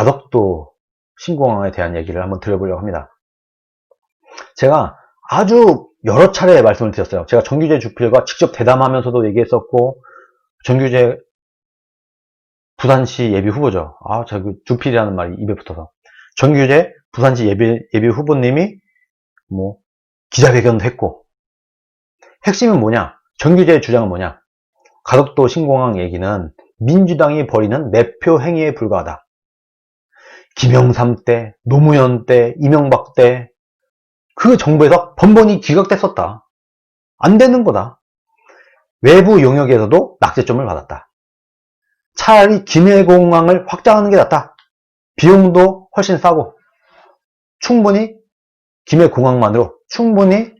가덕도 신공항에 대한 얘기를 한번 드려보려고 합니다. 제가 아주 여러 차례 말씀을 드렸어요. 제가 정규제 주필과 직접 대담하면서도 얘기했었고, 정규제 부산시 예비 후보죠. 저기 주필이라는 말이 입에 붙어서. 정규제 부산시 예비 후보님이 기자회견도 했고, 핵심은 뭐냐? 정규제의 주장은 뭐냐? 가덕도 신공항 얘기는 민주당이 벌이는 매표 행위에 불과하다. 김영삼 때, 노무현 때, 이명박 때 그 정부에서 번번이 기각됐었다. 안 되는 거다. 외부 용역에서도 낙제점을 받았다. 차라리 김해공항을 확장하는 게 낫다. 비용도 훨씬 싸고 충분히 김해공항만으로 충분히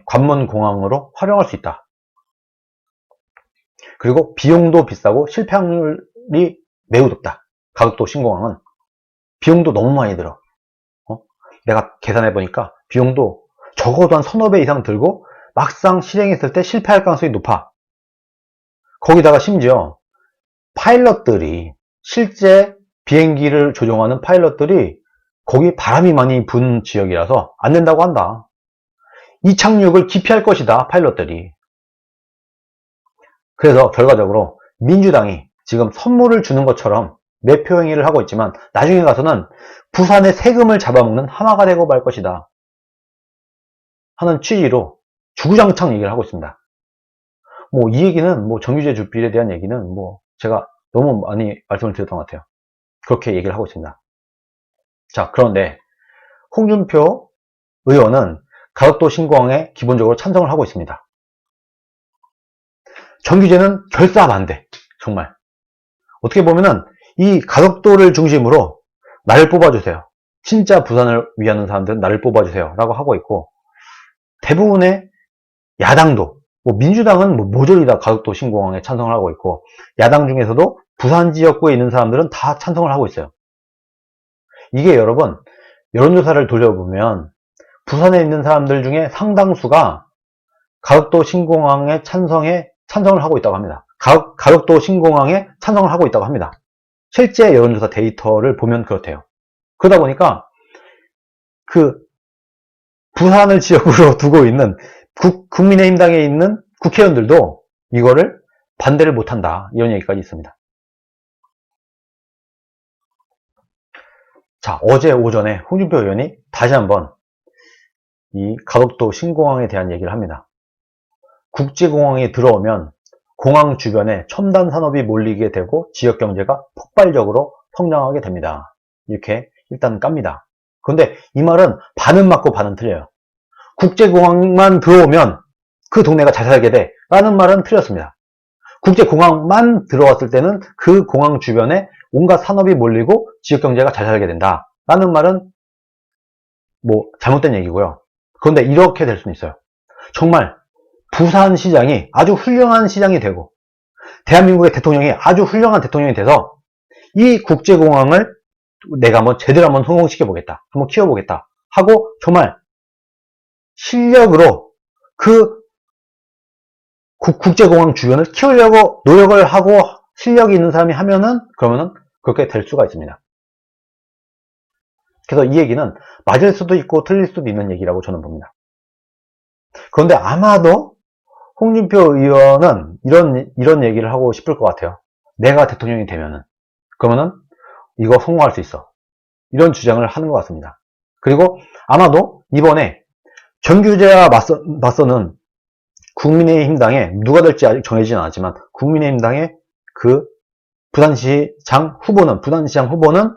관문공항으로 활용할 수 있다. 그리고 비용도 비싸고 실패 확률이 매우 높다. 가덕도 신공항은 비용도 너무 많이 들어. 내가 계산해 보니까 비용도 적어도 한 서너 배 이상 들고 막상 실행했을 때 실패할 가능성이 높아. 거기다가 심지어 파일럿들이, 실제 비행기를 조종하는 파일럿들이 거기 바람이 많이 부는 지역이라서 안 된다고 한다. 이착륙을 기피할 것이다, 파일럿들이. 그래서 결과적으로 민주당이 지금 선물을 주는 것처럼 매표 행위를 하고 있지만 나중에 가서는 부산의 세금을 잡아먹는 하마가 되고 말 것이다 하는 취지로 주구장창 얘기를 하고 있습니다. 이 얘기는 정규제 주필에 대한 얘기는 제가 너무 많이 말씀을 드렸던 것 같아요. 그렇게 얘기를 하고 있습니다. 자, 그런데 홍준표 의원은 가덕도 신공항에 기본적으로 찬성을 하고 있습니다. 정규제는 결사반대. 정말 어떻게 보면은 이 가덕도를 중심으로 나를 뽑아주세요. 진짜 부산을 위하는 사람들은 나를 뽑아주세요 라고 하고 있고, 대부분의 야당도 민주당은 모조리 다 가덕도 신공항에 찬성을 하고 있고, 야당 중에서도 부산 지역구에 있는 사람들은 다 찬성을 하고 있어요. 이게 여러분, 여론조사를 돌려보면 부산에 있는 사람들 중에 상당수가 가덕도 신공항에 찬성을 하고 있다고 합니다. 가덕도 신공항에 찬성을 하고 있다고 합니다. 실제 여론조사 데이터를 보면 그렇대요. 그러다 보니까 부산을 지역으로 두고 있는 국민의힘당에 있는 국회의원들도 이거를 반대를 못한다, 이런 얘기까지 있습니다. 자, 어제 오전에 홍준표 의원이 다시 한번 이 가덕도 신공항에 대한 얘기를 합니다. 국제공항이 들어오면 공항 주변에 첨단 산업이 몰리게 되고 지역 경제가 폭발적으로 성장하게 됩니다. 이렇게 일단 깝니다. 그런데 이 말은 반은 맞고 반은 틀려요. 국제공항만 들어오면 그 동네가 잘 살게 돼 라는 말은 틀렸습니다. 국제공항만 들어왔을 때는 그 공항 주변에 온갖 산업이 몰리고 지역 경제가 잘 살게 된다 라는 말은 잘못된 얘기고요. 그런데 이렇게 될 수는 있어요. 정말 부산시장이 아주 훌륭한 시장이 되고 대한민국의 대통령이 아주 훌륭한 대통령이 돼서 이 국제공항을 내가 제대로 한번 성공시켜 보겠다, 한번 키워보겠다 하고 정말 실력으로 그 국제공항 주변을 키우려고 노력을 하고 실력이 있는 사람이 그러면은 그렇게 될 수가 있습니다. 그래서 이 얘기는 맞을 수도 있고 틀릴 수도 있는 얘기라고 저는 봅니다. 그런데 아마도 홍준표 의원은 이런 얘기를 하고 싶을 것 같아요. 내가 대통령이 되면은, 그러면은 이거 성공할 수 있어, 이런 주장을 하는 것 같습니다. 그리고 아마도 이번에 정규제와 맞서는 국민의힘당에 누가 될지 아직 정해지진 않았지만 국민의힘당의 그 부산시장 후보는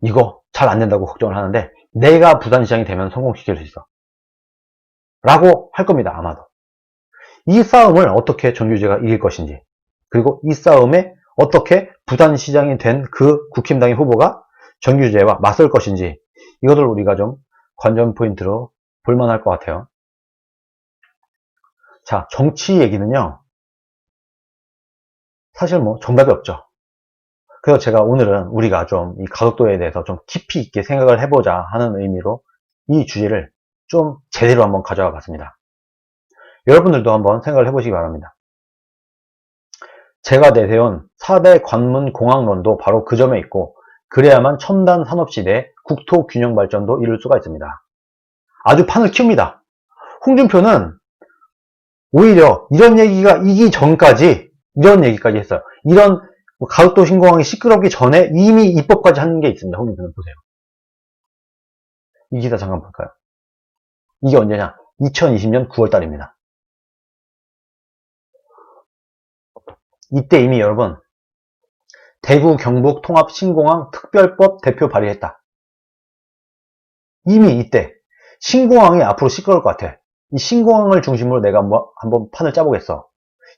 이거 잘 안 된다고 걱정을 하는데 내가 부산시장이 되면 성공시킬 수 있어 라고 할 겁니다. 아마도. 이 싸움을 어떻게 정규제가 이길 것인지, 그리고 이 싸움에 어떻게 부산시장이 된 그 국힘당의 후보가 정규제와 맞설 것인지, 이것을 우리가 좀 관전 포인트로 볼만할 것 같아요. 자, 정치 얘기는요, 사실 정답이 없죠. 그래서 제가 오늘은 우리가 좀 이 가덕도에 대해서 좀 깊이 있게 생각을 해보자 하는 의미로 이 주제를 좀 제대로 한번 가져와 봤습니다. 여러분들도 한번 생각을 해보시기 바랍니다. 제가 내세운 4대 관문 공학론도 바로 그 점에 있고, 그래야만 첨단 산업시대의 국토 균형 발전도 이룰 수가 있습니다. 아주 판을 키웁니다. 홍준표는 오히려 이런 얘기가 이기 전까지 이런 얘기까지 했어요. 이런 가덕도 신공항이 시끄럽기 전에 이미 입법까지 한 게 있습니다. 홍준표는 보세요. 이 기사 잠깐 볼까요? 이게 언제냐? 2020년 9월 달입니다. 이때 이미 여러분, 대구 경북 통합 신공항 특별법 대표 발의했다. 이미 이때 신공항이 앞으로 시끄러울 것 같아. 이 신공항을 중심으로 내가 한번 판을 짜보겠어.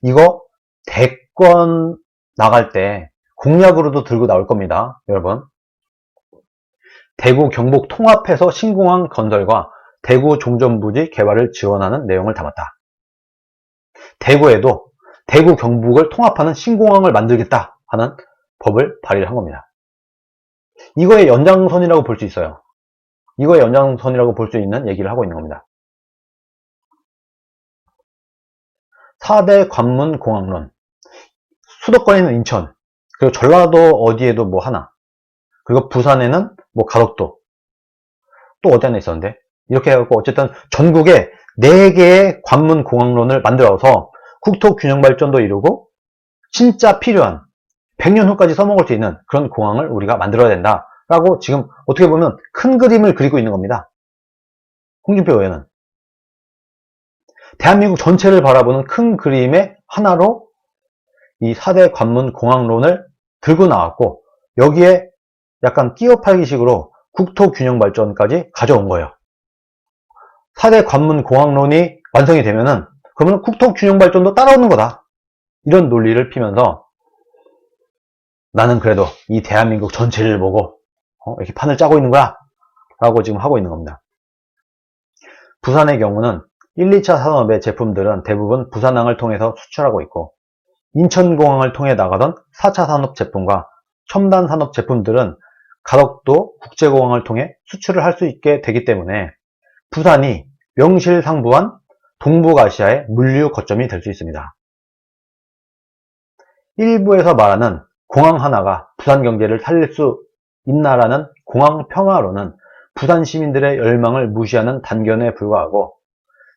이거 대권 나갈 때 공약으로도 들고 나올 겁니다. 여러분, 대구 경북 통합해서 신공항 건설과 대구 종전부지 개발을 지원하는 내용을 담았다. 대구에도 대구 경북을 통합하는 신공항을 만들겠다 하는 법을 발의를 한 겁니다. 이거의 연장선이라고 볼 수 있어요. 이거의 연장선이라고 볼 수 있는 얘기를 하고 있는 겁니다. 4대 관문 공학론. 수도권에는 인천, 그리고 전라도 어디에도 뭐 하나, 그리고 부산에는 뭐 가덕도, 또 어디 하나 있었는데, 이렇게 해갖고 어쨌든 전국에 4개의 관문 공학론을 만들어서 국토 균형 발전도 이루고 진짜 필요한 100년 후까지 써먹을 수 있는 그런 공항을 우리가 만들어야 된다 라고 지금 어떻게 보면 큰 그림을 그리고 있는 겁니다. 홍준표 의원은 대한민국 전체를 바라보는 큰 그림의 하나로 이 4대 관문 공학론을 들고 나왔고, 여기에 약간 끼어 팔기식으로 국토 균형 발전까지 가져온 거예요. 4대 관문 공학론이 완성이 되면은 그러면 국토 균형 발전도 따라오는 거다. 이런 논리를 피면서 나는 그래도 이 대한민국 전체를 보고 이렇게 판을 짜고 있는 거야 라고 지금 하고 있는 겁니다. 부산의 경우는 1, 2차 산업의 제품들은 대부분 부산항을 통해서 수출하고 있고, 인천공항을 통해 나가던 4차 산업 제품과 첨단 산업 제품들은 가덕도 국제공항을 통해 수출을 할 수 있게 되기 때문에 부산이 명실상부한 동북아시아의 물류 거점이 될 수 있습니다. 일부에서 말하는 공항 하나가 부산 경제를 살릴 수 있나라는 공항 평화론은 부산 시민들의 열망을 무시하는 단견에 불과하고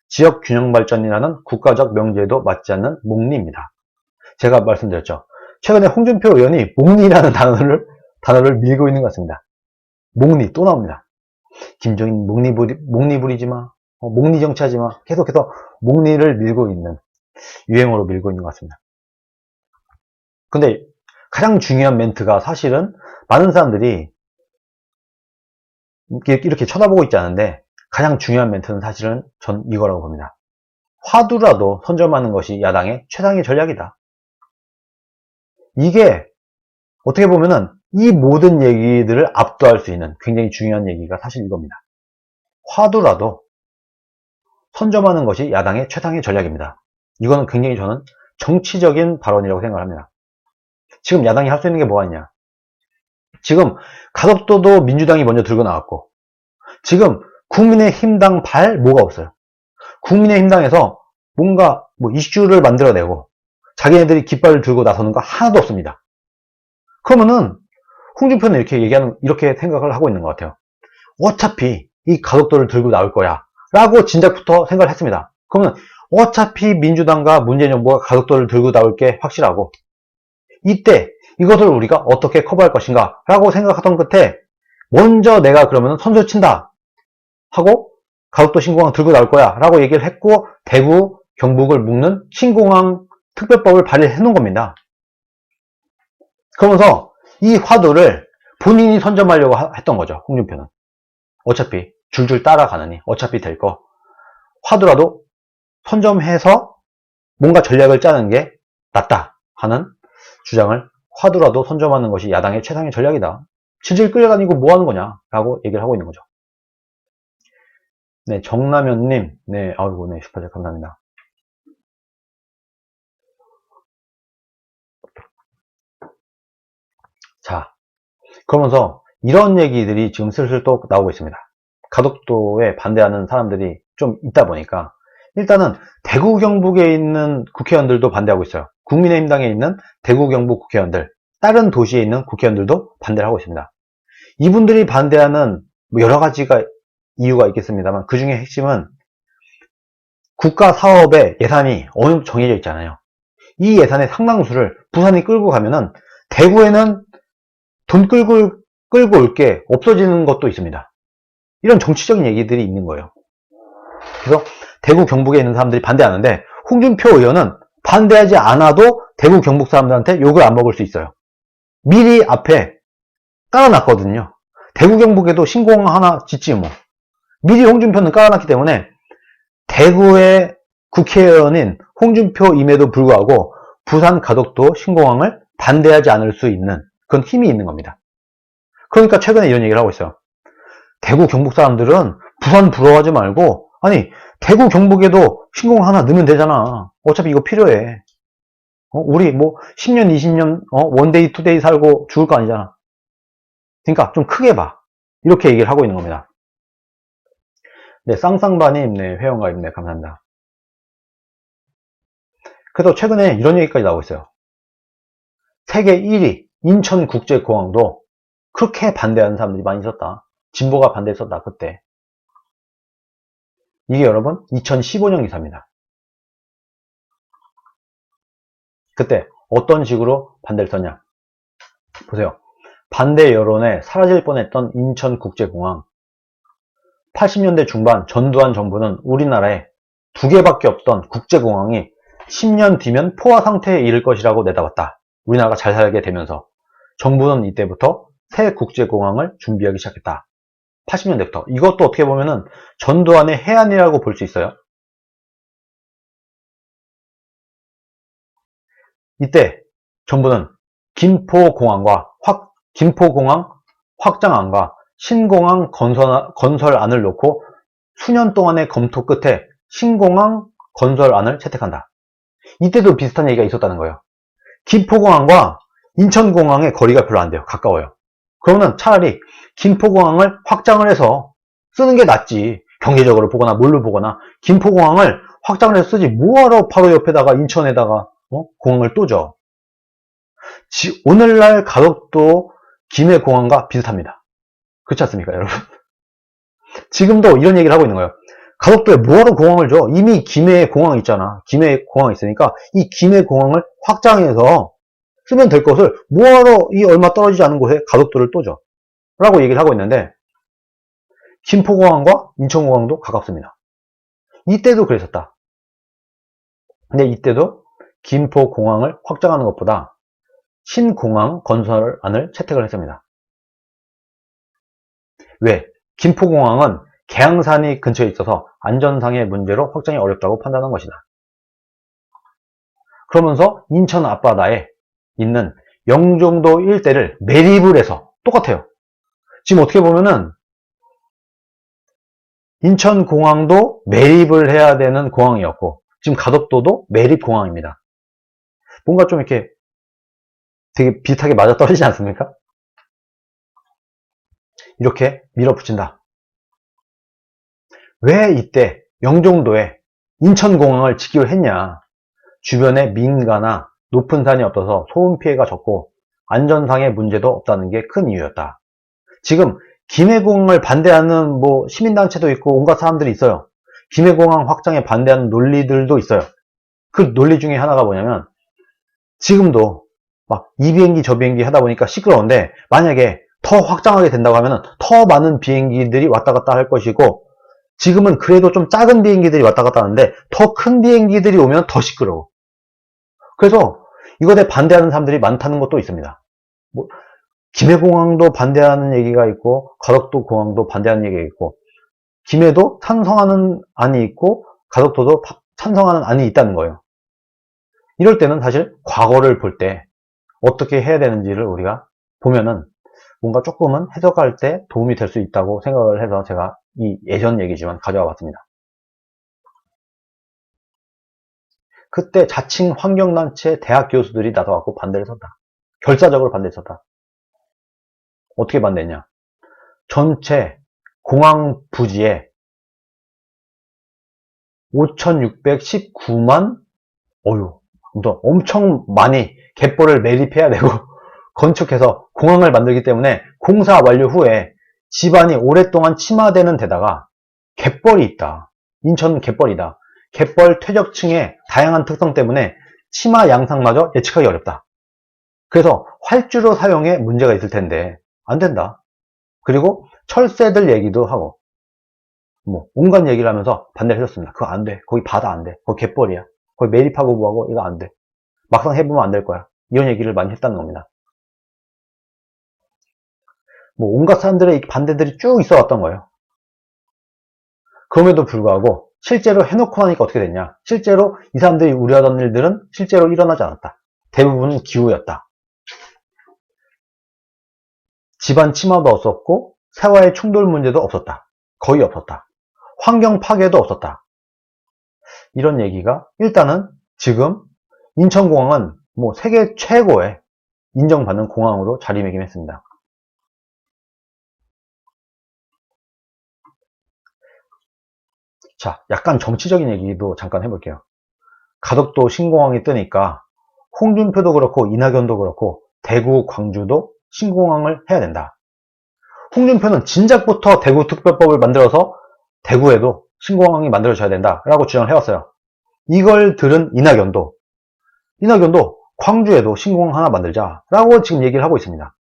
지역 균형 발전이라는 국가적 명제에도 맞지 않는 몽리입니다. 제가 말씀드렸죠. 최근에 홍준표 의원이 몽리라는 단어를 밀고 있는 것 같습니다. 몽리 또 나옵니다. 김종인 몽리 부리지 마. 몽리 정치하지 마. 계속해서 몽리를 밀고 있는, 유행어로 밀고 있는 것 같습니다. 근데 가장 중요한 멘트가 사실은 많은 사람들이 이렇게 쳐다보고 있지 않은데, 가장 중요한 멘트는 사실은 전 이거라고 봅니다. 화두라도 선점하는 것이 야당의 최상의 전략이다. 이게 어떻게 보면은 이 모든 얘기들을 압도할 수 있는 굉장히 중요한 얘기가 사실 이겁니다. 화두라도 선점하는 것이 야당의 최상의 전략입니다. 이거는 굉장히 저는 정치적인 발언이라고 생각합니다. 지금 야당이 할 수 있는 게 뭐가 있냐? 지금 가덕도도 민주당이 먼저 들고 나왔고, 지금 국민의힘당 발 뭐가 없어요. 국민의힘당에서 뭔가 이슈를 만들어내고 자기네들이 깃발을 들고 나서는 거 하나도 없습니다. 그러면은 홍준표는 이렇게 생각을 하고 있는 것 같아요. 어차피 이 가덕도를 들고 나올 거야 라고 진작부터 생각을 했습니다. 그러면 어차피 민주당과 문재인 정부가 가덕도를 들고 나올 게 확실하고, 이때 이것을 우리가 어떻게 커버할 것인가 라고 생각하던 끝에 먼저 내가 그러면 선수 친다 하고 가덕도 신공항 들고 나올 거야 라고 얘기를 했고, 대구 경북을 묶는 신공항 특별법을 발의해 놓은 겁니다. 그러면서 이 화두를 본인이 선점하려고 했던 거죠. 홍준표는 어차피 줄줄 따라가느니 어차피 될 거 화두라도 선점해서 뭔가 전략을 짜는 게 낫다 하는 주장을, 화두라도 선점하는 것이 야당의 최상의 전략이다, 질질 끌려다니고 뭐 하는 거냐 라고 얘기를 하고 있는 거죠. 네, 정라면님, 네, 아이고, 네, 슈퍼챗 감사합니다. 자, 그러면서 이런 얘기들이 지금 슬슬 또 나오고 있습니다. 가덕도에 반대하는 사람들이 좀 있다 보니까 일단은 대구 경북에 있는 국회의원들도 반대하고 있어요. 국민의힘당에 있는 대구 경북 국회의원들, 다른 도시에 있는 국회의원들도 반대를 하고 있습니다. 이분들이 반대하는 여러 가지가 이유가 있겠습니다만 그 중에 핵심은 국가 사업의 예산이 어느 정도 정해져 있잖아요. 이 예산의 상당수를 부산이 끌고 가면은 대구에는 돈 끌고 올 게 없어지는 것도 있습니다. 이런 정치적인 얘기들이 있는 거예요. 그래서 대구 경북에 있는 사람들이 반대하는데 홍준표 의원은 반대하지 않아도 대구 경북 사람들한테 욕을 안 먹을 수 있어요. 미리 앞에 깔아놨거든요. 대구 경북에도 신공항 하나 짓지 뭐. 미리 홍준표는 깔아놨기 때문에 대구의 국회의원인 홍준표임에도 불구하고 부산 가덕도 신공항을 반대하지 않을 수 있는 그런 힘이 있는 겁니다. 그러니까 최근에 이런 얘기를 하고 있어요. 대구 경북 사람들은 부산 부러워하지 말고 아니 대구 경북에도 신공항 하나 넣으면 되잖아. 어차피 이거 필요해. 우리 뭐 10년 20년 원데이 투데이 살고 죽을 거 아니잖아. 그러니까 좀 크게 봐. 이렇게 얘기를 하고 있는 겁니다. 네, 쌍쌍바님, 네, 회원가입, 네, 감사합니다. 그래서 최근에 이런 얘기까지 나오고 있어요. 세계 1위 인천국제공항도 그렇게 반대하는 사람들이 많이 있었다. 진보가 반대했었다, 그때. 이게 여러분 2015년 기사입니다. 그때 어떤 식으로 반대를 썼냐. 보세요. 반대 여론에 사라질 뻔했던 인천국제공항. 80년대 중반 전두환 정부는 우리나라에 2개밖에 없던 국제공항이 10년 뒤면 포화 상태에 이를 것이라고 내다봤다. 우리나라가 잘 살게 되면서 정부는 이때부터 새 국제공항을 준비하기 시작했다. 80년대부터. 이것도 어떻게 보면은 전두환의 해안이라고 볼 수 있어요. 이때 정부는 김포공항 확장안과 신공항 건설안을 놓고 수년 동안의 검토 끝에 신공항 건설안을 채택한다. 이때도 비슷한 얘기가 있었다는 거예요. 김포공항과 인천공항의 거리가 별로 안 돼요. 가까워요. 그러면 차라리 김포공항을 확장을 해서 쓰는 게 낫지. 경제적으로 보거나 뭘로 보거나 김포공항을 확장을 해서 쓰지 뭐하러 바로 옆에다가 인천에다가 공항을 또 줘. 오늘날 가덕도 김해공항과 비슷합니다. 그렇지 않습니까, 여러분? 지금도 이런 얘기를 하고 있는 거예요. 가덕도에 뭐하러 공항을 줘? 이미 김해 공항 있잖아. 김해 공항 있으니까 이 김해 공항을 확장해서 쓰면 될 것을 뭐하러 이 얼마 떨어지지 않은 곳에 가덕도를 또 줘? 라고 얘기를 하고 있는데 김포공항과 인천공항도 가깝습니다. 이때도 그랬었다. 근데 이때도 김포공항을 확장하는 것보다 신공항 건설안을 채택을 했습니다. 왜? 김포공항은 계양산이 근처에 있어서 안전상의 문제로 확장이 어렵다고 판단한 것이다. 그러면서 인천 앞바다에 있는 영종도 일대를 매립을 해서 똑같아요. 지금 어떻게 보면은 인천공항도 매립을 해야 되는 공항이었고 지금 가덕도도 매립공항입니다. 뭔가 좀 이렇게 되게 비슷하게 맞아떨어지지 않습니까? 이렇게 밀어붙인다. 왜 이때 영종도에 인천공항을 짓기로 했냐? 주변에 민가나 높은 산이 없어서 소음 피해가 적고 안전상의 문제도 없다는 게 큰 이유였다. 지금 김해공항을 반대하는 뭐 시민단체도 있고 온갖 사람들이 있어요. 김해공항 확장에 반대하는 논리들도 있어요. 그 논리 중에 하나가 뭐냐면 지금도 막 이 비행기 저 비행기 하다 보니까 시끄러운데 만약에 더 확장하게 된다고 하면 더 많은 비행기들이 왔다 갔다 할 것이고 지금은 그래도 좀 작은 비행기들이 왔다 갔다 하는데 더 큰 비행기들이 오면 더 시끄러워. 그래서 이것에 반대하는 사람들이 많다는 것도 있습니다. 뭐 김해공항도 반대하는 얘기가 있고 가덕도 공항도 반대하는 얘기가 있고 김해도 찬성하는 안이 있고 가덕도도 찬성하는 안이 있다는 거예요. 이럴 때는 사실 과거를 볼 때 어떻게 해야 되는지를 우리가 보면은 뭔가 조금은 해석할 때 도움이 될 수 있다고 생각을 해서 제가 이 예전 얘기지만 가져와 봤습니다. 그때 자칭 환경단체 대학 교수들이 나서갖고 반대를 썼다. 결사적으로 반대를 썼다. 어떻게 반대했냐? 전체 공항 부지에 5,619만 또 엄청 많이 갯벌을 매립해야 되고 건축해서 공항을 만들기 때문에 공사 완료 후에 집안이 오랫동안 침하되는 데다가 갯벌이 있다. 인천 갯벌이다. 갯벌 퇴적층의 다양한 특성 때문에 침하 양상마저 예측하기 어렵다. 그래서 활주로 사용에 문제가 있을 텐데 안 된다. 그리고 철새들 얘기도 하고 뭐 온갖 얘기를 하면서 반대를 해줬습니다. 그거 안 돼. 거기 바다 안 돼. 거기 갯벌이야. 거기 매립하고 뭐하고 이거 안 돼. 막상 해보면 안 될 거야. 이런 얘기를 많이 했다는 겁니다. 뭐 온갖 사람들의 반대들이 쭉 있어 왔던 거예요. 그럼에도 불구하고 실제로 해놓고 나니까 어떻게 됐냐. 실제로 이 사람들이 우려하던 일들은 실제로 일어나지 않았다. 대부분은 기우였다. 집안 침하도 없었고 세와의 충돌 문제도 없었다. 거의 없었다. 환경 파괴도 없었다. 이런 얘기가 일단은 지금 인천공항은 뭐 세계 최고의 인정받는 공항으로 자리매김했습니다. 자, 약간 정치적인 얘기도 잠깐 해볼게요. 가덕도 신공항이 뜨니까 홍준표도 그렇고 이낙연도 그렇고 대구, 광주도 신공항을 해야 된다. 홍준표는 진작부터 대구특별법을 만들어서 대구에도 신공항이 만들어져야 된다라고 주장을 해왔어요. 이걸 들은 이낙연도 광주에도 신공항 하나 만들자라고 지금 얘기를 하고 있습니다.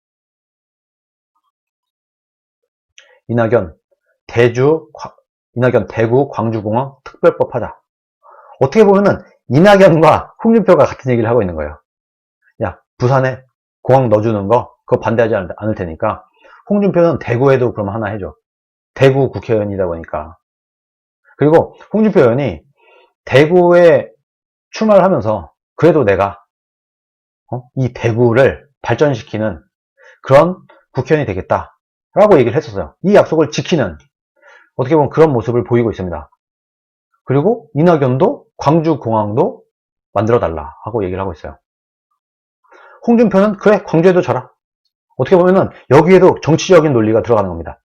이낙연 대구 광주공항 특별법 하자. 어떻게 보면은 이낙연과 홍준표가 같은 얘기를 하고 있는 거예요. 야, 부산에 공항 넣어주는 거 그거 반대하지 않을 테니까 홍준표는 대구에도 그럼 하나 해줘. 대구 국회의원이다 보니까. 그리고 홍준표 의원이 대구에 출마를 하면서 그래도 내가 이 대구를 발전시키는 그런 국회의원이 되겠다라고 얘기를 했었어요. 이 약속을 지키는 어떻게 보면 그런 모습을 보이고 있습니다. 그리고 이낙연도 광주공항도 만들어달라 하고 얘기를 하고 있어요. 홍준표는 그래 광주에도 져라. 어떻게 보면은 여기에도 정치적인 논리가 들어가는 겁니다.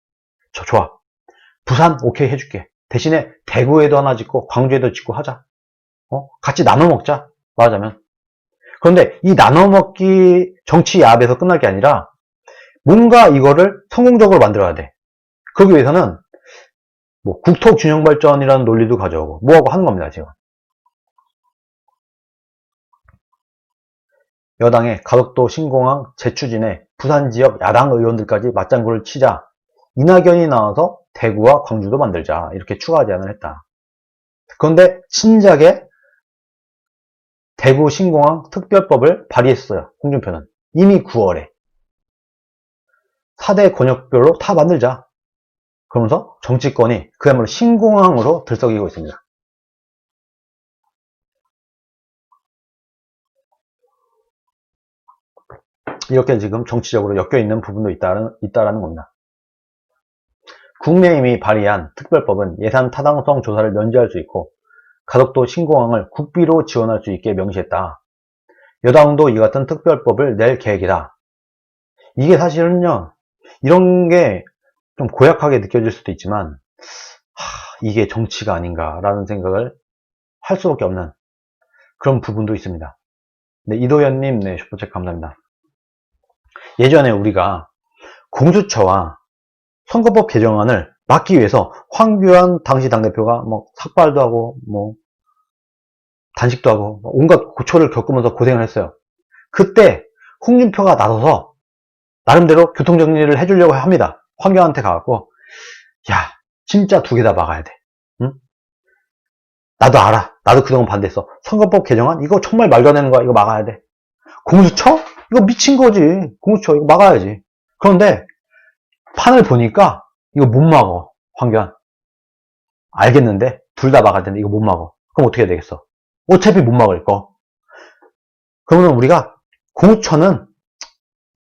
좋아. 부산 오케이 해줄게. 대신에 대구에도 하나 짓고 광주에도 짓고 하자. 같이 나눠 먹자. 말하자면. 그런데 이 나눠 먹기 정치 야합에서 끝날 게 아니라 뭔가 이거를 성공적으로 만들어야 돼. 그러기 위해서는 뭐 국토균형발전이라는 논리도 가져오고 뭐하고 하는 겁니다. 지금. 여당의 가덕도 신공항 재추진에 부산 지역 야당 의원들까지 맞장구를 치자 이낙연이 나와서 대구와 광주도 만들자 이렇게 추가 제안을 했다. 그런데 진작에 대구 신공항 특별법을 발의했어요. 홍준표는 이미 9월에 4대 권역별로 다 만들자. 그러면서 정치권이 그야말로 신공항으로 들썩이고 있습니다. 이렇게 지금 정치적으로 엮여있는 부분도 있다라는 겁니다. 국내임이 발의한 특별법은 예산 타당성 조사를 면제할 수 있고 가덕도 신공항을 국비로 지원할 수 있게 명시했다. 여당도 이 같은 특별법을 낼 계획이다. 이게 사실은요, 이런 게 좀 고약하게 느껴질 수도 있지만 이게 정치가 아닌가라는 생각을 할 수밖에 없는 그런 부분도 있습니다. 네, 이도현님, 네, 슈퍼챗 감사합니다. 예전에 우리가 공수처와 선거법 개정안을 막기 위해서 황교안 당시 당대표가 뭐 삭발도 하고 뭐 단식도 하고 온갖 고초를 겪으면서 고생을 했어요. 그때 홍준표가 나서서 나름대로 교통정리를 해주려고 합니다. 황교안한테 가갖고 야 진짜 두 개 다 막아야 돼. 응? 나도 알아. 나도 그동안 반대했어. 선거법 개정안 이거 정말 말도 안 되는 거야. 이거 막아야 돼. 공수처? 이거 미친 거지. 공수처 이거 막아야지. 그런데 판을 보니까 이거 못 막어. 황교안. 알겠는데 둘 다 막아야 되는데 이거 못 막어. 그럼 어떻게 해야 되겠어? 어차피 못 막을 거. 그러면 우리가 공수처는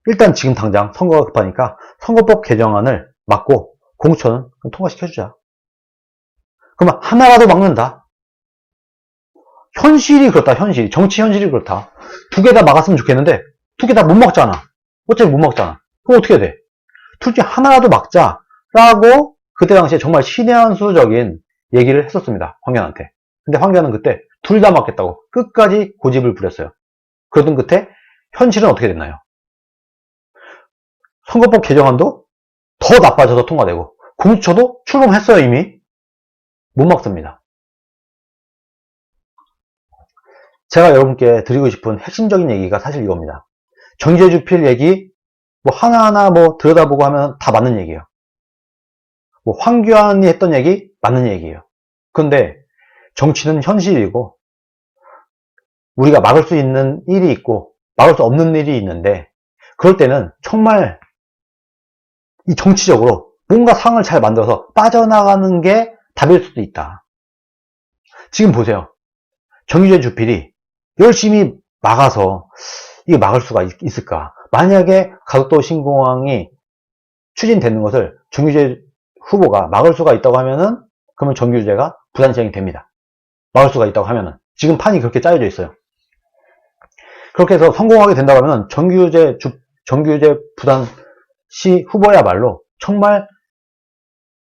일단 지금 당장 선거가 급하니까 선거법 개정안을 막고 공수처는 통과시켜주자. 그러면 하나라도 막는다. 현실이 그렇다. 현실이. 정치 현실이 그렇다. 두 개 다 막았으면 좋겠는데 두 개 다 못 막잖아. 어차피 못 막잖아. 그럼 어떻게 돼? 둘 중에 하나라도 막자라고 그때 당시에 정말 신의 한 수적인 얘기를 했었습니다. 황교안한테. 근데 황교안은 그때 둘 다 막겠다고 끝까지 고집을 부렸어요. 그러던 끝에 현실은 어떻게 됐나요? 선거법 개정안도 더 나빠져서 통과되고 공수처도 출범했어요. 이미 못 막습니다. 제가 여러분께 드리고 싶은 핵심적인 얘기가 사실 이겁니다. 정제주필 얘기 뭐 하나하나 뭐 들여다보고 하면 다 맞는 얘기예요. 뭐 황교안이 했던 얘기 맞는 얘기예요. 그런데 정치는 현실이고 우리가 막을 수 있는 일이 있고 막을 수 없는 일이 있는데 그럴 때는 정말 이 정치적으로 뭔가 상황을 잘 만들어서 빠져나가는 게 답일 수도 있다. 지금 보세요. 정유재 주필이 열심히 막아서 이게 막을 수가 있을까? 만약에 가덕도 신공항이 추진되는 것을 정유재 후보가 막을 수가 있다고 하면은 그러면 정유재가 부산시장이 됩니다. 막을 수가 있다고 하면은 지금 판이 그렇게 짜여져 있어요. 그렇게 해서 성공하게 된다고 하면은 정유재 부산시 후보야말로 정말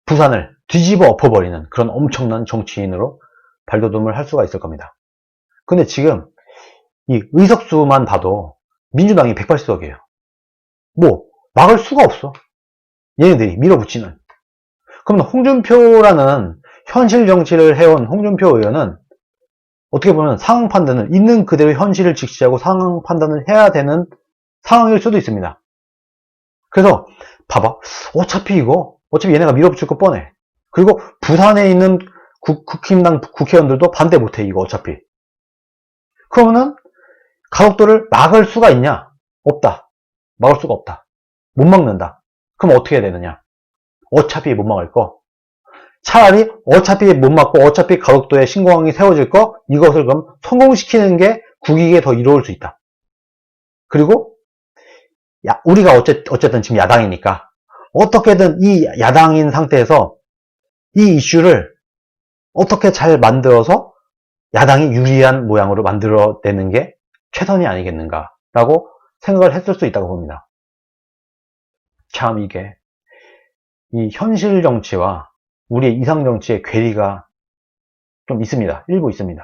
부산을 뒤집어 엎어버리는 그런 엄청난 정치인으로 발돋움을 할 수가 있을 겁니다. 근데 지금 이 의석수만 봐도 민주당이 180석이에요. 뭐 막을 수가 없어. 얘네들이 밀어붙이는. 그럼 홍준표라는 현실 정치를 해온 홍준표 의원은 어떻게 보면 상황 판단을 있는 그대로 현실을 직시하고 상황 판단을 해야 되는 상황일 수도 있습니다. 그래서 봐봐. 어차피 얘네가 밀어붙일 거 뻔해. 그리고 부산에 있는 국힘당 국회의원들도 반대 못해. 이거 어차피. 그러면은 가덕도를 막을 수가 있냐? 없다. 막을 수가 없다. 못 막는다. 그럼 어떻게 해야 되느냐? 어차피 못 막을 거. 차라리 어차피 못 막고 어차피 가덕도에 신공항이 세워질 거 이것을 그럼 성공시키는 게 국익에 더 이로울 수 있다. 그리고 우리가 어쨌든 지금 야당이니까 어떻게든 이 야당인 상태에서 이 이슈를 어떻게 잘 만들어서 야당이 유리한 모양으로 만들어내는 게 최선이 아니겠는가라고 생각을 했을 수 있다고 봅니다. 참 이게 이 현실 정치와 우리의 이상 정치의 괴리가 좀 있습니다. 일부 있습니다.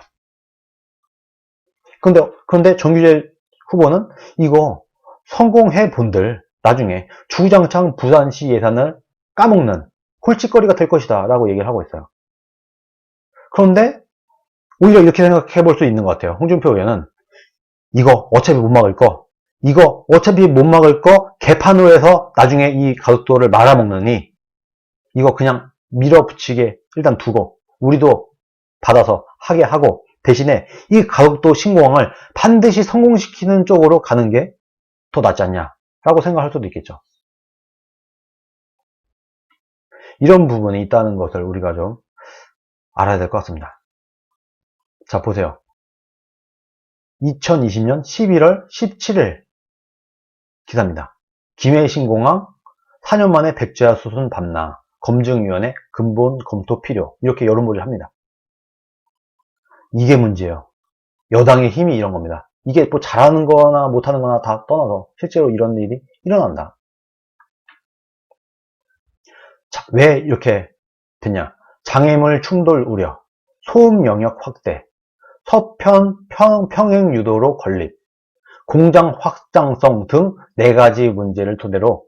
그런데 정유재 후보는 이거 성공해 본들 나중에 주구장창 부산시 예산을 까먹는 홀칫거리가 될 것이다 라고 얘기를 하고 있어요. 그런데 오히려 이렇게 생각해 볼 수 있는 것 같아요. 홍준표 의원은 이거 어차피 못 막을 거 개판으로 해서 나중에 이 가덕도를 말아먹느니 이거 그냥 밀어붙이게 일단 두고 우리도 받아서 하게 하고 대신에 이 가덕도 신공항을 반드시 성공시키는 쪽으로 가는 게 더 낫지 않냐 라고 생각할 수도 있겠죠. 이런 부분이 있다는 것을 우리가 좀 알아야 될 것 같습니다. 자 보세요. 2020년 11월 17일 기사입니다. 김해 신공항 4년 만에 백제화 수순 밤나 검증위원회 근본 검토 필요 이렇게 여론몰이를 합니다. 이게 문제예요. 여당의 힘이 이런 겁니다. 이게 뭐 잘하는 거나 못하는 거나 다 떠나서 실제로 이런 일이 일어난다. 자, 왜 이렇게 됐냐? 장애물 충돌 우려, 소음 영역 확대, 서편 평행 유도로 건립, 공장 확장성 등 4가지 문제를 토대로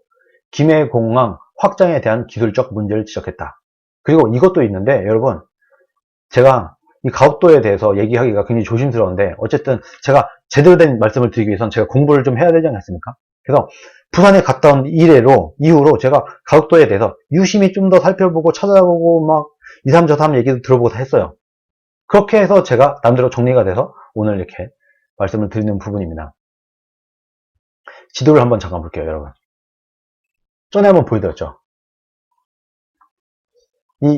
김해공항 확장에 대한 기술적 문제를 지적했다. 그리고 이것도 있는데 여러분 제가 이 가덕도에 대해서 얘기하기가 굉장히 조심스러운데 어쨌든 제가 제대로 된 말씀을 드리기 위해서는 제가 공부를 좀 해야 되지 않겠습니까? 그래서 부산에 갔다 온 이후로 제가 가덕도에 대해서 유심히 좀 더 살펴보고 찾아보고 막 이삼저삼 얘기도 들어보고 했어요. 그렇게 해서 제가 나름대로 정리가 돼서 오늘 이렇게 말씀을 드리는 부분입니다. 지도를 한번 잠깐 볼게요, 여러분. 전에 한번 보여드렸죠.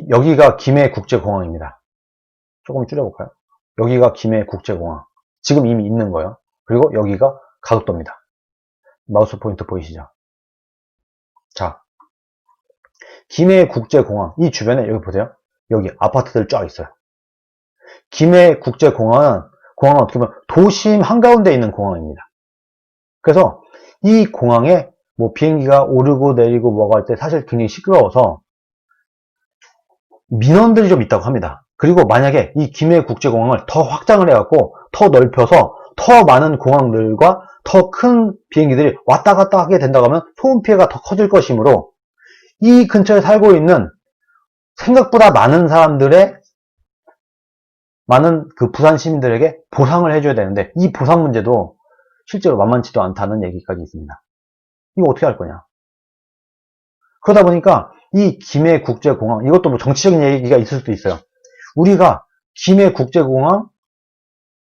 여기가 김해국제공항입니다. 조금 줄여볼까요? 여기가 김해국제공항. 지금 이미 있는 거예요. 그리고 여기가 가덕도입니다. 마우스 포인트 보이시죠? 자, 김해국제공항. 이 주변에 여기 보세요. 여기 아파트들 쫙 있어요. 김해국제공항은 어떻게 보면 도심 한가운데 있는 공항입니다. 그래서 이 공항에 뭐 비행기가 오르고 내리고 뭐가 할 때 사실 굉장히 시끄러워서 민원들이 좀 있다고 합니다. 그리고 만약에 이 김해국제공항을 더 확장을 해갖고 더 넓혀서 더 많은 공항들과 더 큰 비행기들이 왔다 갔다 하게 된다고 하면 소음 피해가 더 커질 것이므로 이 근처에 살고 있는 생각보다 많은 사람들의 많은 그 부산 시민들에게 보상을 해줘야 되는데 이 보상 문제도 실제로 만만치도 않다는 얘기까지 있습니다. 이거 어떻게 할 거냐? 그러다 보니까 이 김해국제공항, 이것도 뭐 정치적인 얘기가 있을 수도 있어요. 우리가 김해국제공항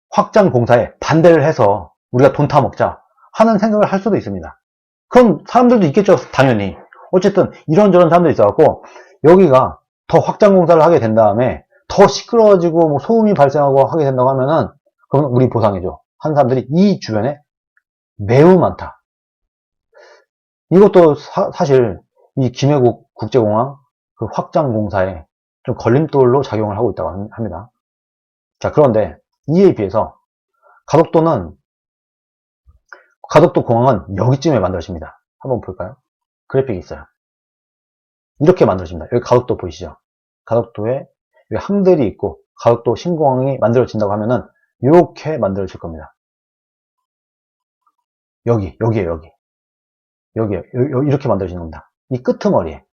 확장 공사에 반대를 해서 우리가 돈 타먹자 하는 생각을 할 수도 있습니다. 그런 사람들도 있겠죠, 당연히. 어쨌든 이런저런 사람들이 있어갖고 여기가 더 확장 공사를 하게 된 다음에 더 시끄러워지고 뭐 소음이 발생하고 하게 된다고 하면은 그러면 우리 보상이죠. 한 사람들이 이 주변에 매우 많다. 이것도 사실 이 김해국제공항 그 확장 공사에 좀 걸림돌로 작용을 하고 있다고 합니다. 자, 그런데 이에 비해서 가덕도 공항은 여기쯤에 만들어집니다. 한번 볼까요? 그래픽이 있어요. 이렇게 만들어집니다. 여기 가덕도 보이시죠? 가덕도에 여기 항들이 있고 가덕도 신공항이 만들어진다고 하면은 이렇게 만들어질 겁니다. 여기에요, 여기. 이렇게 만들어지는 겁니다. 이 끄트머리에.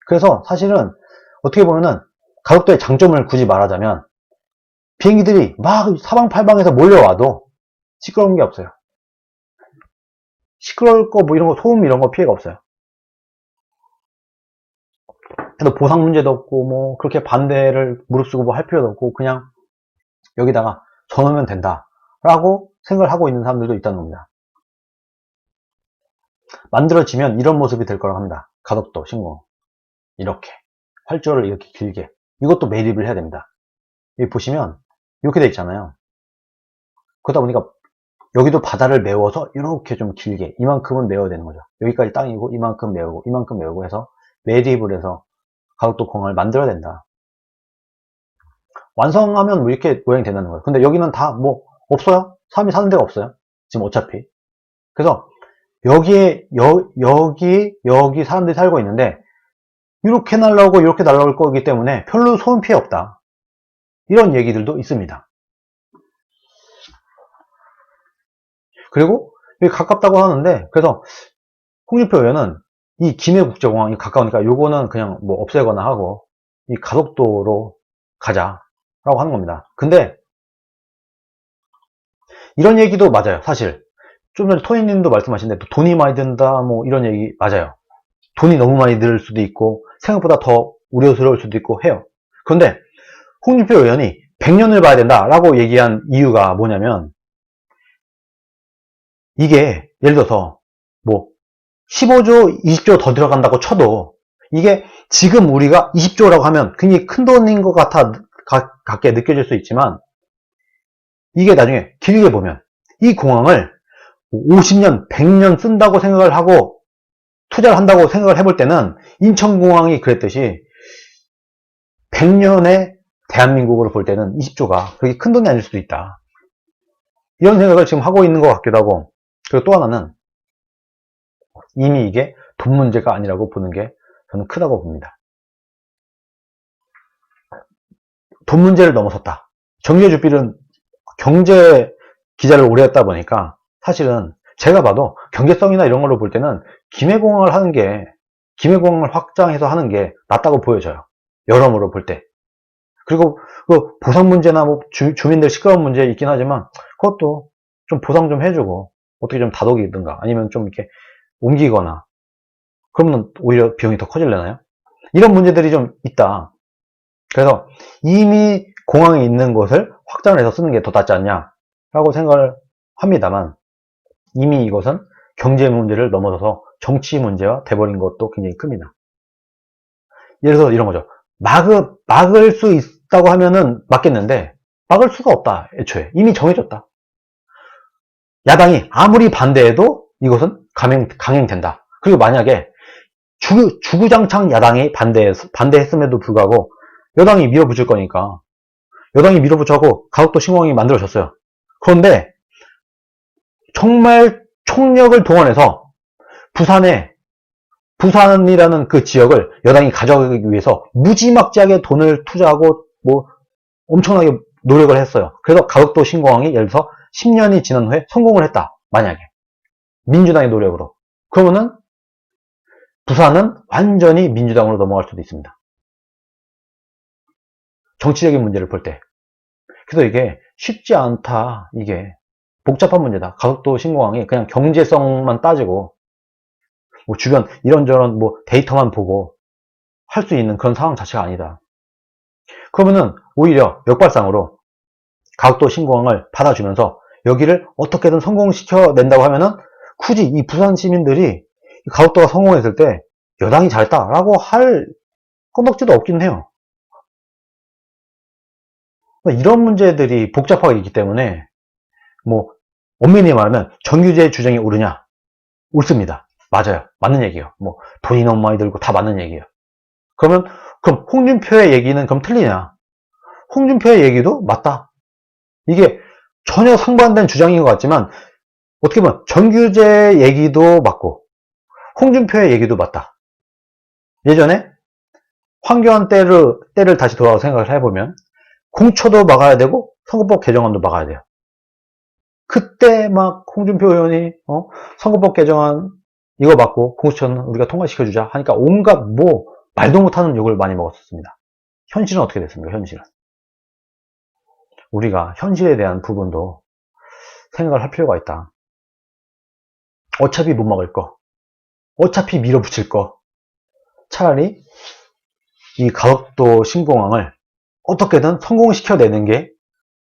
그래서 사실은 어떻게 보면은 가덕도의 장점을 굳이 말하자면 비행기들이 막 사방팔방에서 몰려와도 시끄러운 게 없어요. 시끄러울 거 뭐 이런 거 소음 이런 거 피해가 없어요. 그래도 보상 문제도 없고 뭐 그렇게 반대를 무릅쓰고 뭐 할 필요도 없고 그냥 여기다가 전으면 된다 라고 생각을 하고 있는 사람들도 있다는 겁니다. 만들어지면 이런 모습이 될 거라고 합니다. 가덕도 신공 이렇게 활주로를 이렇게 길게 이것도 매립을 해야 됩니다. 여기 보시면 이렇게 돼 있잖아요. 그러다 보니까 여기도 바다를 메워서 이렇게 좀 길게 이만큼은 메워야 되는 거죠. 여기까지 땅이고 이만큼 메우고 해서 매립을 해서 가덕도 공항을 만들어야 된다. 완성하면 뭐 이렇게 모양이 된다는 거예요. 근데 여기는 다 뭐 없어요. 사람이 사는 데가 없어요. 지금 어차피. 그래서 여기 사람들이 살고 있는데 이렇게 날라오고 이렇게 날라올 거기 때문에 별로 소음 피해 없다. 이런 얘기들도 있습니다. 그리고 여기 가깝다고 하는데 그래서 홍준표 의원은 이 김해국제공항이 가까우니까 요거는 그냥 뭐 없애거나 하고 이 가덕도로 가자라고 하는 겁니다. 근데 이런 얘기도 맞아요. 사실 좀 전에 토니님도 말씀하신데 돈이 많이 든다 뭐 이런 얘기 맞아요. 돈이 너무 많이 들 수도 있고 생각보다 더 우려스러울 수도 있고 해요. 그런데 홍준표 의원이 100년을 봐야 된다라고 얘기한 이유가 뭐냐면 이게 예를 들어서 뭐 15조, 20조 더 들어간다고 쳐도 이게 지금 우리가 20조라고 하면 굉장히 큰 돈인 것 같게 느껴질 수 있지만 이게 나중에 길게 보면 이 공항을 50년, 100년 쓴다고 생각을 하고 투자를 한다고 생각을 해볼 때는 인천공항이 그랬듯이 100년의 대한민국으로 볼 때는 20조가 그렇게 큰 돈이 아닐 수도 있다. 이런 생각을 지금 하고 있는 것 같기도 하고 그리고 또 하나는 이미 이게 돈 문제가 아니라고 보는 게 저는 크다고 봅니다. 돈 문제를 넘어섰다. 정의주필은 경제 기자를 오래 했다 보니까 사실은 제가 봐도 경제성이나 이런 걸로 볼 때는 김해공항을 확장해서 하는 게 낫다고 보여져요. 여러모로 볼 때. 그리고 그 보상 문제나 뭐 주민들 시끄러운 문제 있긴 하지만 그것도 좀 보상 좀 해주고 어떻게 좀 다독이든가 아니면 좀 이렇게 옮기거나 그러면 오히려 비용이 더 커질려나요? 이런 문제들이 좀 있다. 그래서 이미 공항에 있는 곳을 확장을 해서 쓰는 게 더 낫지 않냐 라고 생각을 합니다만 이미 이것은 경제 문제를 넘어서서 정치 문제가 돼버린 것도 굉장히 큽니다. 예를 들어서 이런 거죠. 막을 수 있다고 하면은 막겠는데 막을 수가 없다. 애초에 이미 정해졌다. 야당이 아무리 반대해도 이것은 강행된다. 그리고 만약에 주구장창 야당이 반대했음에도 불구하고 여당이 밀어붙일 거니까 여당이 밀어붙여고 가덕도 신공항이 만들어졌어요. 그런데 정말 총력을 동원해서 부산이라는 그 지역을 여당이 가져가기 위해서 무지막지하게 돈을 투자하고 뭐 엄청나게 노력을 했어요. 그래서 가덕도 신공항이 예를 들어서 10년이 지난 후에 성공을 했다. 만약에 민주당의 노력으로. 그러면은 부산은 완전히 민주당으로 넘어갈 수도 있습니다. 정치적인 문제를 볼 때. 그래서 이게 쉽지 않다. 이게 복잡한 문제다. 가덕도 신공항이 그냥 경제성만 따지고 뭐 주변 이런저런 뭐 데이터만 보고 할 수 있는 그런 상황 자체가 아니다. 그러면은 오히려 역발상으로 가덕도 신공항을 받아주면서 여기를 어떻게든 성공시켜낸다고 하면은 굳이 이 부산 시민들이 가덕도가 성공했을 때 여당이 잘했다라고 할 건덕지도 없긴 해요. 이런 문제들이 복잡하게 있기 때문에 뭐 엄밀히 말하면 정규제 주장이 옳으냐? 옳습니다. 맞아요. 맞는 얘기예요. 뭐 돈이 너무 많이 들고 다 맞는 얘기예요. 그럼 홍준표의 얘기는 그럼 틀리냐? 홍준표의 얘기도 맞다. 이게 전혀 상반된 주장인 것 같지만 어떻게 보면 정규제 얘기도 맞고 홍준표의 얘기도 맞다. 예전에 황교안 때를 다시 돌아서 생각을 해보면 공처도 막아야 되고 선거법 개정안도 막아야 돼요. 그때 막 홍준표 의원이 선거법 개정안 이거 맞고 공수처는 우리가 통과시켜주자 하니까 온갖 뭐 말도 못하는 욕을 많이 먹었었습니다. 현실은 어떻게 됐습니까? 현실은 우리가 현실에 대한 부분도 생각을 할 필요가 있다. 어차피 못 막을 거, 어차피 밀어붙일 거, 차라리 이 가덕도 신공항을 어떻게든 성공시켜내는 게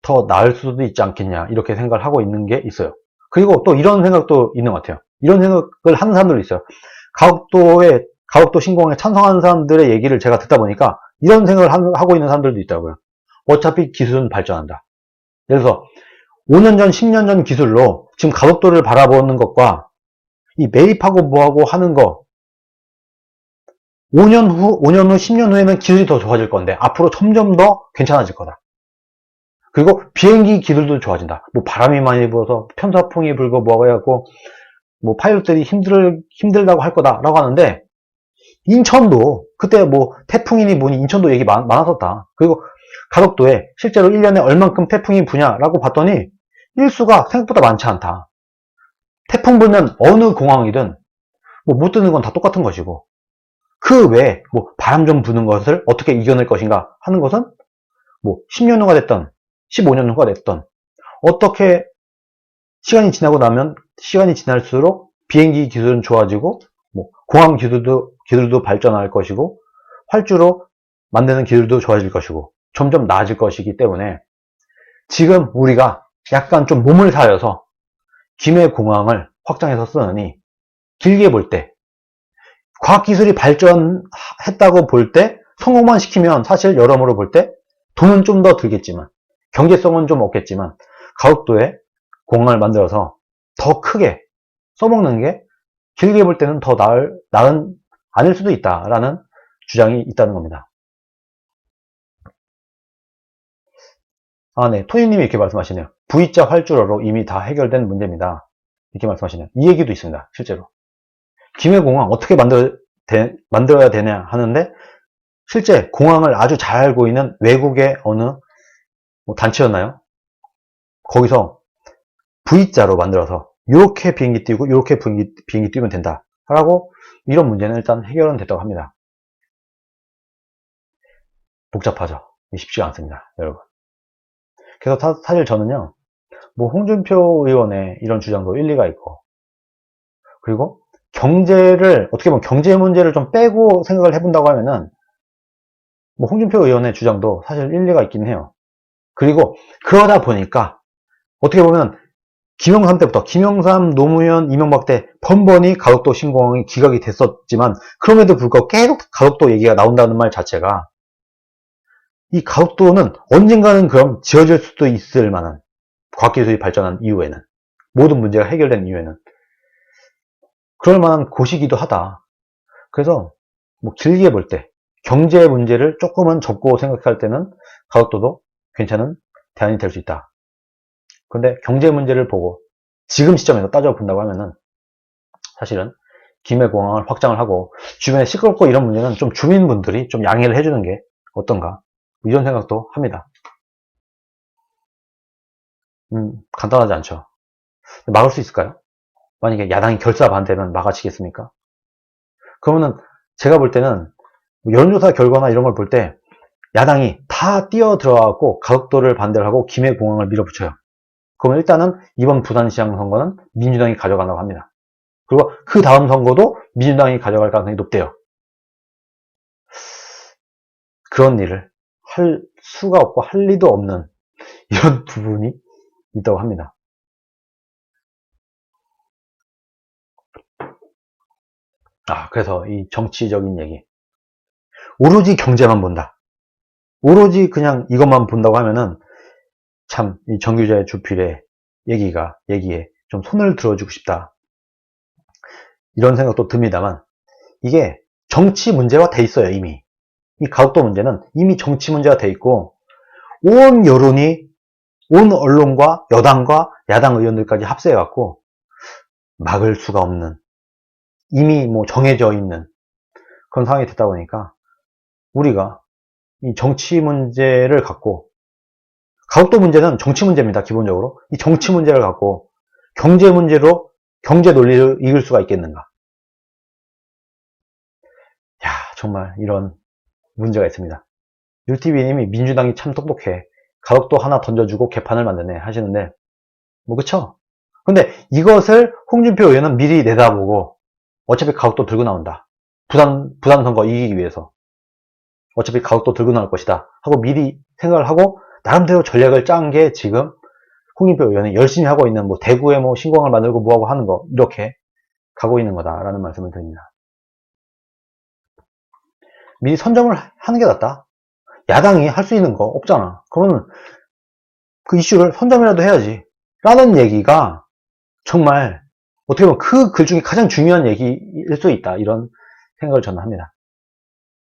더 나을 수도 있지 않겠냐 이렇게 생각을 하고 있는 게 있어요. 그리고 또 이런 생각도 있는 것 같아요. 이런 생각을 하는 사람들도 있어요. 가덕도 신공항에 찬성하는 사람들의 얘기를 제가 듣다 보니까 이런 생각을 하고 있는 사람들도 있더라고요. 어차피 기술은 발전한다. 그래서 5년 전, 10년 전 기술로 지금 가덕도를 바라보는 것과 이 매입하고 뭐하고 하는 거 5년 후, 10년 후에는 기술이 더 좋아질 건데 앞으로 점점 더 괜찮아질 거다. 그리고 비행기 기술도 좋아진다. 뭐 바람이 많이 불어서 편사풍이 불고 뭐하고 해갖고 뭐 파일럿들이 힘들다고 할 거다라고 하는데 인천도 그때 뭐 태풍이니 뭐니 인천도 얘기 많았었다. 그리고 가덕도에 실제로 1년에 얼만큼 태풍이 부냐라고 봤더니 일수가 생각보다 많지 않다. 태풍 불면 어느 공항이든 뭐 못 뜨는 건 다 똑같은 것이고 그 외에 뭐 바람 좀 부는 것을 어떻게 이겨낼 것인가 하는 것은 뭐 10년 후가 됐던 15년 후가 됐던 어떻게 시간이 지나고 나면 시간이 지날수록 비행기 기술은 좋아지고 뭐 공항 기술도 발전할 것이고 활주로 만드는 기술도 좋아질 것이고 점점 나아질 것이기 때문에 지금 우리가 약간 좀 몸을 사려서 김해공항을 확장해서 쓰느니 길게 볼 때 과학기술이 발전했다고 볼 때 성공만 시키면 사실 여러모로 볼 때 돈은 좀 더 들겠지만 경제성은 좀 없겠지만 가덕도에 공항을 만들어서 더 크게 써먹는 게 길게 볼 때는 더 나은 아닐 수도 있다라는 주장이 있다는 겁니다. 네. 토니님이 이렇게 말씀하시네요. V자 활주로로 이미 다 해결된 문제입니다. 이렇게 말씀하시네요. 이 얘기도 있습니다. 실제로. 김해공항 어떻게 만들어야 되냐 하는데 실제 공항을 아주 잘 알고 있는 외국의 어느 뭐 단체였나요? 거기서 V자로 만들어서 이렇게 비행기 띄우고 이렇게 비행기 띄우면 된다 라고 이런 문제는 일단 해결은 됐다고 합니다. 복잡하죠. 쉽지가 않습니다, 여러분. 그래서 사실 저는요, 뭐 홍준표 의원의 이런 주장도 일리가 있고, 그리고 경제를 어떻게 보면 경제 문제를 좀 빼고 생각을 해본다고 하면은 뭐 홍준표 의원의 주장도 사실 일리가 있긴 해요. 그리고 그러다 보니까 어떻게 보면 김영삼 때부터 김영삼, 노무현, 이명박 때 번번이 가덕도 신공항이 기각이 됐었지만 그럼에도 불구하고 계속 가덕도 얘기가 나온다는 말 자체가 이 가덕도는 언젠가는 그럼 지어질 수도 있을 만한 과학기술이 발전한 이후에는 모든 문제가 해결된 이후에는 그럴 만한 곳이기도 하다. 그래서 뭐 길게 볼 때 경제 문제를 조금은 접고 생각할 때는 가덕도도 괜찮은 대안이 될 수 있다. 근데 경제 문제를 보고 지금 시점에서 따져본다고 하면은 사실은 김해공항을 확장을 하고 주변에 시끄럽고 이런 문제는 좀 주민분들이 좀 양해를 해주는 게 어떤가 이런 생각도 합니다. 간단하지 않죠. 막을 수 있을까요? 만약에 야당이 결사 반대면 막아치겠습니까? 그러면은 제가 볼 때는 여론조사 결과나 이런 걸 볼 때 야당이 다 뛰어 들어가고 가덕도를 반대를 하고 김해공항을 밀어붙여요. 그러면 일단은 이번 부산시장 선거는 민주당이 가져간다고 합니다. 그리고 그 다음 선거도 민주당이 가져갈 가능성이 높대요. 그런 일을 할 수가 없고 할 리도 없는 이런 부분이 있다고 합니다. 그래서 이 정치적인 얘기. 오로지 경제만 본다. 오로지 그냥 이것만 본다고 하면은 참 이 정규재 주필의 얘기에 좀 손을 들어주고 싶다. 이런 생각도 듭니다만 이게 정치 문제화 돼 있어요, 이미. 이 가덕도 문제는 이미 정치 문제가 돼 있고 온 여론이 온 언론과 여당과 야당 의원들까지 합세해갖고 막을 수가 없는 이미 뭐 정해져 있는 그런 상황이 됐다 보니까 우리가 이 정치 문제를 갖고 가덕도 문제는 정치 문제입니다. 기본적으로 이 정치 문제를 갖고 경제 문제로 경제 논리를 이길 수가 있겠는가? 야, 정말 이런 문제가 있습니다. 유티비님이 민주당이 참 똑똑해. 가덕도 하나 던져주고 개판을 만드네 하시는데 뭐 그쵸? 근데 이것을 홍준표 의원은 미리 내다보고 어차피 가덕도 들고 나온다. 부산 선거 이기기 위해서 어차피 가덕도 들고 나올 것이다 하고 미리 생각을 하고 나름대로 전략을 짠 게 지금 홍준표 의원이 열심히 하고 있는 뭐 대구에 뭐 신공항을 만들고 뭐하고 하는 거 이렇게 가고 있는 거다라는 말씀을 드립니다. 미리 선점을 하는 게 낫다. 야당이 할 수 있는 거 없잖아. 그러면 그 이슈를 선점이라도 해야지. 라는 얘기가 정말 어떻게 보면 그 글 중에 가장 중요한 얘기일 수 있다. 이런 생각을 저는 합니다.